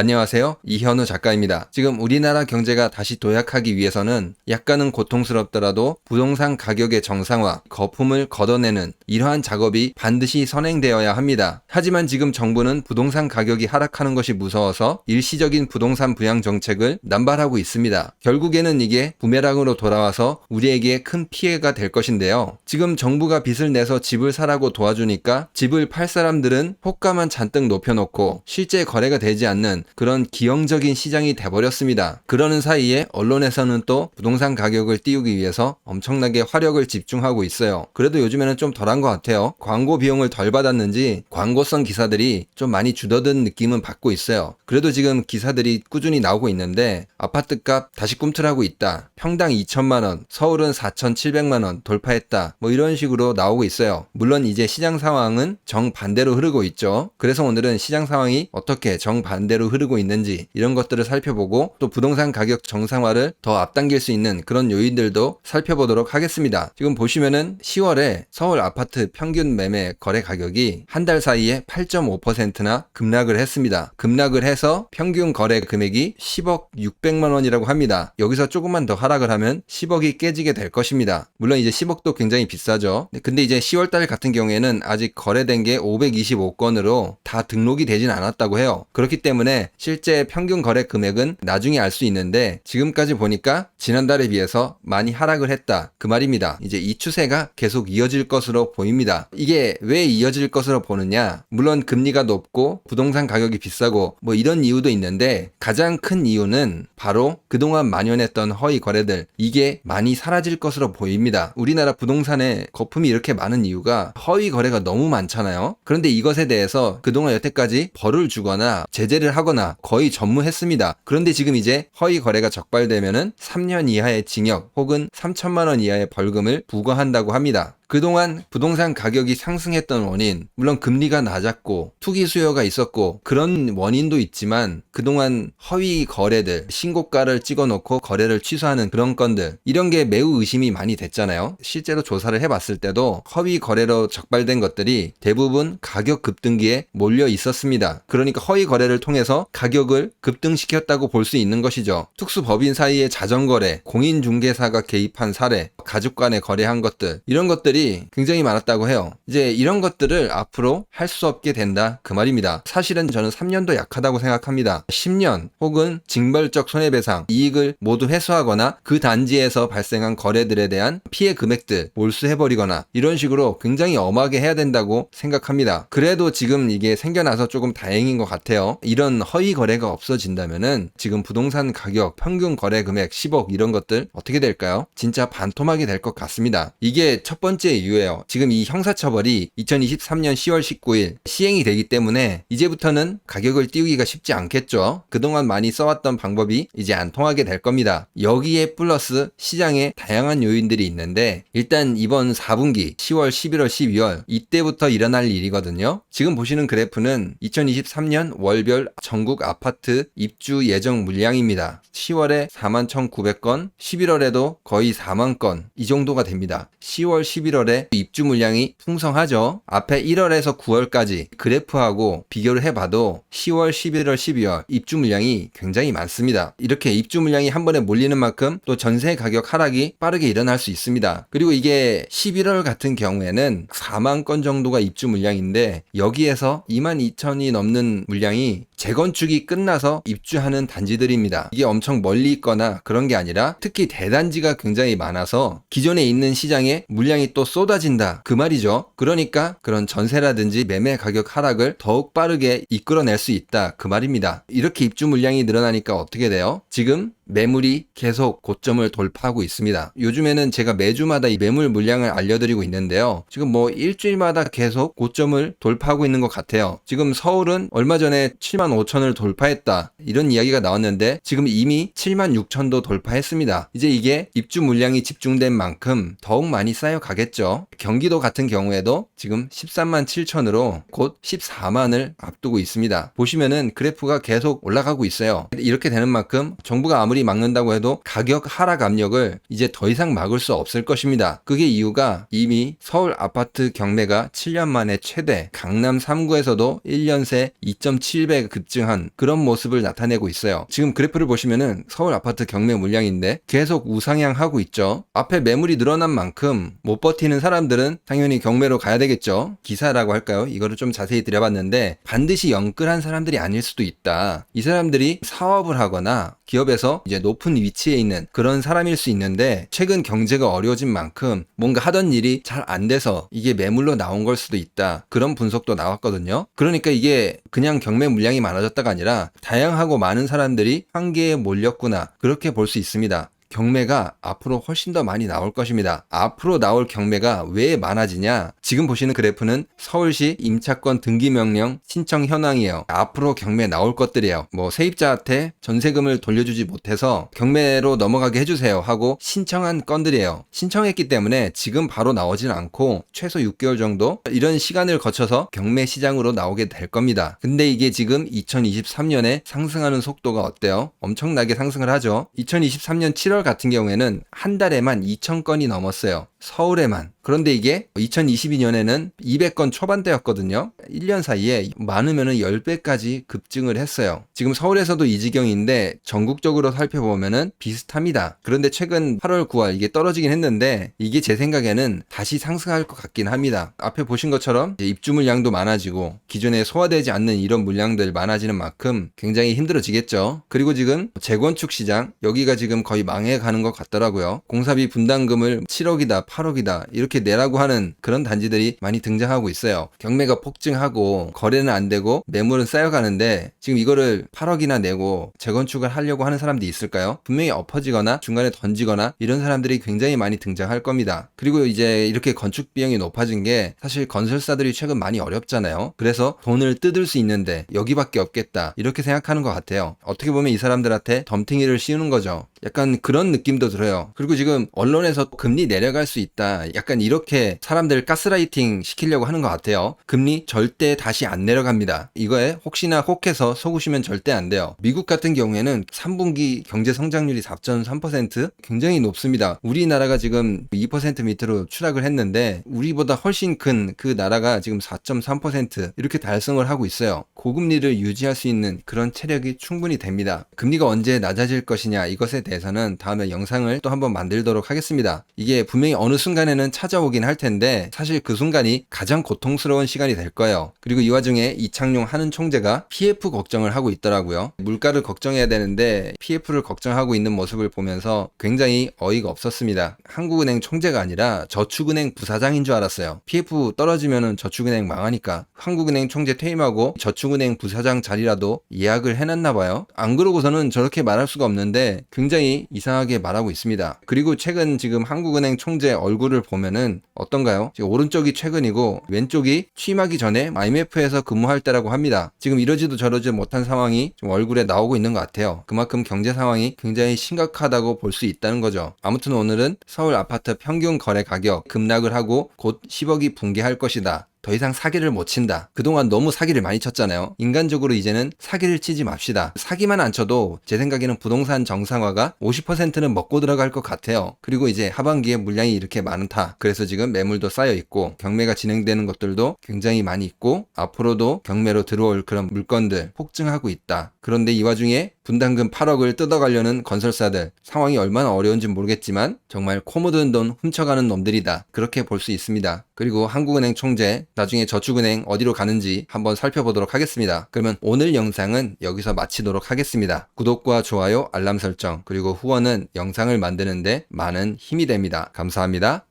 안녕하세요. 이현우 작가입니다. 지금 우리나라 경제가 다시 도약하기 위해서는 약간은 고통스럽더라도 부동산 가격의 정상화, 거품을 걷어내는 이러한 작업이 반드시 선행되어야 합니다. 하지만 지금 정부는 부동산 가격이 하락하는 것이 무서워서 일시적인 부동산 부양 정책을 남발하고 있습니다. 결국에는 이게 부메랑으로 돌아와서 우리에게 큰 피해가 될 것인데요. 지금 정부가 빚을 내서 집을 사라고 도와주니까 집을 팔 사람들은 호가만 잔뜩 높여놓고 실제 거래가 되지 않는 그런 기형적인 시장이 돼버렸습니다. 그러는 사이에 언론에서는 또 부동산 가격을 띄우기 위해서 엄청나게 화력을 집중하고 있어요. 그래도 요즘에는 좀 덜한 것 같아요. 광고 비용을 덜 받았는지 광고성 기사들이 좀 많이 줄어든 느낌은 받고 있어요. 그래도 지금 기사들이 꾸준히 나오고 있는데 아파트값 다시 꿈틀하고 있다. 평당 2천만 원, 서울은 4,700만 원 돌파했다. 뭐 이런 식으로 나오고 있어요. 물론 이제 시장 상황은 정반대로 흐르고 있죠. 그래서 오늘은 시장 상황이 어떻게 정반대로 흐르고 있는지 이런 것들을 살펴보고 또 부동산 가격 정상화를 더 앞당길 수 있는 그런 요인들도 살펴보도록 하겠습니다. 지금 보시면은 10월에 서울 아파트 평균 매매 거래 가격이 한 달 사이에 8.5%나 급락을 했습니다. 급락을 해서 평균 거래 금액이 10억 600만 원이라고 합니다. 여기서 조금만 더 하락을 하면 10억이 깨지게 될 것입니다. 물론 이제 10억도 굉장히 비싸죠. 근데 이제 10월달 같은 경우에는 아직 거래된 게 525건으로 다 등록이 되진 않았다고 해요. 그렇기 때문에 실제 평균 거래 금액은 나중에 알 수 있는데 지금까지 보니까 지난달에 비해서 많이 하락을 했다. 그 말입니다. 이제 이 추세가 계속 이어질 것으로 보입니다. 이게 왜 이어질 것으로 보느냐? 물론 금리가 높고 부동산 가격이 비싸고 뭐 이런 이유도 있는데 가장 큰 이유는 바로 그동안 만연했던 허위 거래들 이게 많이 사라질 것으로 보입니다. 우리나라 부동산에 거품이 이렇게 많은 이유가 허위 거래가 너무 많잖아요. 그런데 이것에 대해서 그동안 여태까지 벌을 주거나 제재를 하거나 거의 전무했습니다. 그런데 지금 이제 허위 거래가 적발되면은 3년 이하의 징역 혹은 3천만 원 이하의 벌금을 부과한다고 합니다. 그동안 부동산 가격이 상승했던 원인, 물론 금리가 낮았고 투기 수요가 있었고 그런 원인도 있지만 그동안 허위 거래들, 신고가를 찍어놓고 거래를 취소하는 그런 건들 이런 게 매우 의심이 많이 됐잖아요. 실제로 조사를 해봤을 때도 허위 거래로 적발된 것들이 대부분 가격 급등기에 몰려 있었습니다. 그러니까 허위 거래를 통해서 가격을 급등시켰다고 볼 수 있는 것이죠. 특수법인 사이의 자전거래, 공인중개사가 개입한 사례, 가족 간에 거래한 것들 이런 것들이 굉장히 많았다고 해요. 이제 이런 것들을 앞으로 할 수 없게 된다 그 말입니다. 사실은 저는 3년도 약하다고 생각합니다. 10년 혹은 징벌적 손해배상 이익을 모두 회수하거나 그 단지에서 발생한 거래들에 대한 피해 금액들 몰수해버리거나 이런 식으로 굉장히 엄하게 해야 된다고 생각합니다. 그래도 지금 이게 생겨나서 조금 다행인 것 같아요. 이런 허위 거래가 없어진다면은 지금 부동산 가격 평균 거래 금액 10억 이런 것들 어떻게 될까요? 진짜 반토막이 될 것 같습니다. 이게 첫 번째 이유예요. 지금 이 형사처벌이 2023년 10월 19일 시행이 되기 때문에 이제부터는 가격을 띄우기가 쉽지 않겠죠. 그동안 많이 써왔던 방법이 이제 안 통하게 될 겁니다. 여기에 플러스 시장에 다양한 요인들이 있는데 일단 이번 4분기 10월, 11월, 12월 이때부터 일어날 일이거든요. 지금 보시는 그래프는 2023년 월별 전국 아파트 입주 예정 물량입니다. 10월에 41,900건, 11월에도 거의 4만 건 이 정도가 됩니다. 10월, 11월에 입주 물량이 풍성하죠. 앞에 1월에서 9월까지 그래프하고 비교를 해봐도 10월, 11월, 12월 입주 물량이 굉장히 많습니다. 이렇게 입주 물량이 한 번에 몰리는 만큼 또 전세 가격 하락이 빠르게 일어날 수 있습니다. 그리고 이게 11월 같은 경우에는 4만 건 정도가 입주 물량인데 여기에서 22,000이 넘는 물량이 재건축이 끝나서 입주하는 단지들입니다. 이게 엄청 멀리 있거나 그런 게 아니라 특히 대단지가 굉장히 많아서 기존에 있는 시장에 물량이 또 쏟아진다 그 말이죠. 그러니까 그런 전세라든지 매매 가격 하락을 더욱 빠르게 이끌어낼 수 있다 그 말입니다. 이렇게 입주 물량이 늘어나니까 어떻게 돼요? 지금 매물이 계속 고점을 돌파하고 있습니다. 요즘에는 제가 매주마다 이 매물 물량을 알려드리고 있는데요. 지금 뭐 일주일마다 계속 고점을 돌파하고 있는 것 같아요. 지금 서울은 얼마 전에 7만 5천을 돌파했다 이런 이야기가 나왔는데 지금 이미 7만 6천도 돌파했습니다. 이제 이게 입주 물량이 집중된 만큼 더욱 많이 쌓여가겠죠. 경기도 같은 경우에도 지금 13만 7천으로 곧 14만을 앞두고 있습니다. 보시면은 그래프가 계속 올라가고 있어요. 이렇게 되는 만큼 정부가 아무리 아무리 막는다고 해도 가격 하락 압력을 이제 더 이상 막을 수 없을 것입니다. 그게 이유가 이미 서울 아파트 경매가 7년 만에 최대, 강남 3구에서도 1년 새 2.7배 급증한 그런 모습을 나타내고 있어요. 지금 그래프를 보시면은 서울 아파트 경매 물량인데 계속 우상향하고 있죠. 앞에 매물이 늘어난 만큼 못 버티는 사람들은 당연히 경매로 가야 되겠죠. 기사라고 할까요? 이거를 좀 자세히 들여봤는데 반드시 영끌한 사람들이 아닐 수도 있다. 이 사람들이 사업을 하거나 기업에서 이제 높은 위치에 있는 그런 사람일 수 있는데 최근 경제가 어려워진 만큼 뭔가 하던 일이 잘 안 돼서 이게 매물로 나온 걸 수도 있다. 그런 분석도 나왔거든요. 그러니까 이게 그냥 경매 물량이 많아졌다가 아니라 다양하고 많은 사람들이 한계에 몰렸구나. 그렇게 볼 수 있습니다. 경매가 앞으로 훨씬 더 많이 나올 것입니다. 앞으로 나올 경매가 왜 많아지냐? 지금 보시는 그래프는 서울시 임차권 등기 명령 신청 현황이에요. 앞으로 경매 나올 것들이에요. 뭐 세입자한테 전세금을 돌려주지 못해서 경매로 넘어가게 해주세요 하고 신청한 건들이에요. 신청했기 때문에 지금 바로 나오진 않고 최소 6개월 정도 이런 시간을 거쳐서 경매 시장으로 나오게 될 겁니다. 근데 이게 지금 2023년에 상승하는 속도가 어때요? 엄청나게 상승을 하죠. 2023년 7월 같은 경우에는 한 달에만 2,000건이 넘었어요. 서울에만. 그런데 이게 2022년에는 200건 초반대였거든요. 1년 사이에 많으면 10배까지 급증을 했어요. 지금 서울에서도 이 지경인데 전국적으로 살펴보면 비슷합니다. 그런데 최근 8월, 9월 이게 떨어지긴 했는데 이게 제 생각에는 다시 상승할 것 같긴 합니다. 앞에 보신 것처럼 입주 물량도 많아지고 기존에 소화되지 않는 이런 물량들 많아지는 만큼 굉장히 힘들어지겠죠. 그리고 지금 재건축 시장 여기가 지금 거의 망해가는 것 같더라고요. 공사비 분담금을 7억이다 8억이다 이렇게 내라고 하는 그런 단지들이 많이 등장하고 있어요. 경매가 폭증하고 거래는 안 되고 매물은 쌓여가는데 지금 이거를 8억이나 내고 재건축을 하려고 하는 사람들이 있을까요? 분명히 엎어지거나 중간에 던지거나 이런 사람들이 굉장히 많이 등장할 겁니다. 그리고 이제 이렇게 건축 비용이 높아진 게 사실 건설사들이 최근 많이 어렵잖아요. 그래서 돈을 뜯을 수 있는데 여기밖에 없겠다 이렇게 생각하는 것 같아요. 어떻게 보면 이 사람들한테 덤탱이를 씌우는 거죠. 약간 그런 느낌도 들어요. 그리고 지금 언론에서 금리 내려갈 수 있다. 약간 이렇게 사람들 가스라이팅 시키려고 하는 것 같아요. 금리 절대 다시 안 내려갑니다. 이거에 혹시나 혹해서 속으시면 절대 안 돼요. 미국 같은 경우에는 3분기 경제 성장률이 4.3% 굉장히 높습니다. 우리나라가 지금 2% 밑으로 추락을 했는데 우리보다 훨씬 큰 그 나라가 지금 4.3% 이렇게 달성을 하고 있어요. 고금리를 유지할 수 있는 그런 체력이 충분히 됩니다. 금리가 언제 낮아질 것이냐 이것에 대해서는 다음에 영상을 또 한번 만들도록 하겠습니다. 이게 분명히 어느 순간에는 찾아오긴 할 텐데 사실 그 순간이 가장 고통스러운 시간이 될 거예요. 그리고 이 와중에 이창용 한은 총재가 PF 걱정을 하고 있더라고요. 물가를 걱정해야 되는데 PF를 걱정하고 있는 모습을 보면서 굉장히 어이가 없었습니다. 한국은행 총재가 아니라 저축은행 부사장인 줄 알았어요. PF 떨어지면은 저축은행 망하니까 한국은행 총재 퇴임하고 저축은행 부사장 자리라도 예약을 해놨나 봐요. 안 그러고서는 저렇게 말할 수가 없는데 굉장히 이상하게 말하고 있습니다. 그리고 최근 지금 한국은행 총재 얼굴을 보면은 어떤가요? 지금 오른쪽이 최근이고 왼쪽이 취임하기 전에 IMF에서 근무할 때라고 합니다. 지금 이러지도 저러지 못한 상황이 좀 얼굴에 나오고 있는 것 같아요. 그만큼 경제 상황이 굉장히 심각하다고 볼 수 있다는 거죠. 아무튼 오늘은 서울 아파트 평균 거래 가격 급락을 하고 곧 10억이 붕괴할 것이다. 더 이상 사기를 못 친다. 그동안 너무 사기를 많이 쳤잖아요. 인간적으로 이제는 사기를 치지 맙시다. 사기만 안 쳐도 제 생각에는 부동산 정상화가 50%는 먹고 들어갈 것 같아요. 그리고 이제 하반기에 물량이 이렇게 많다. 그래서 지금 매물도 쌓여 있고 경매가 진행되는 것들도 굉장히 많이 있고 앞으로도 경매로 들어올 그런 물건들 폭증하고 있다. 그런데 이 와중에 분담금 8억을 뜯어가려는 건설사들 상황이 얼마나 어려운지 모르겠지만 정말 코 묻은 돈 훔쳐가는 놈들이다. 그렇게 볼 수 있습니다. 그리고 한국은행 총재 나중에 저축은행 어디로 가는지 한번 살펴보도록 하겠습니다. 그러면 오늘 영상은 여기서 마치도록 하겠습니다. 구독과 좋아요, 알람 설정 그리고 후원은 영상을 만드는데 많은 힘이 됩니다. 감사합니다.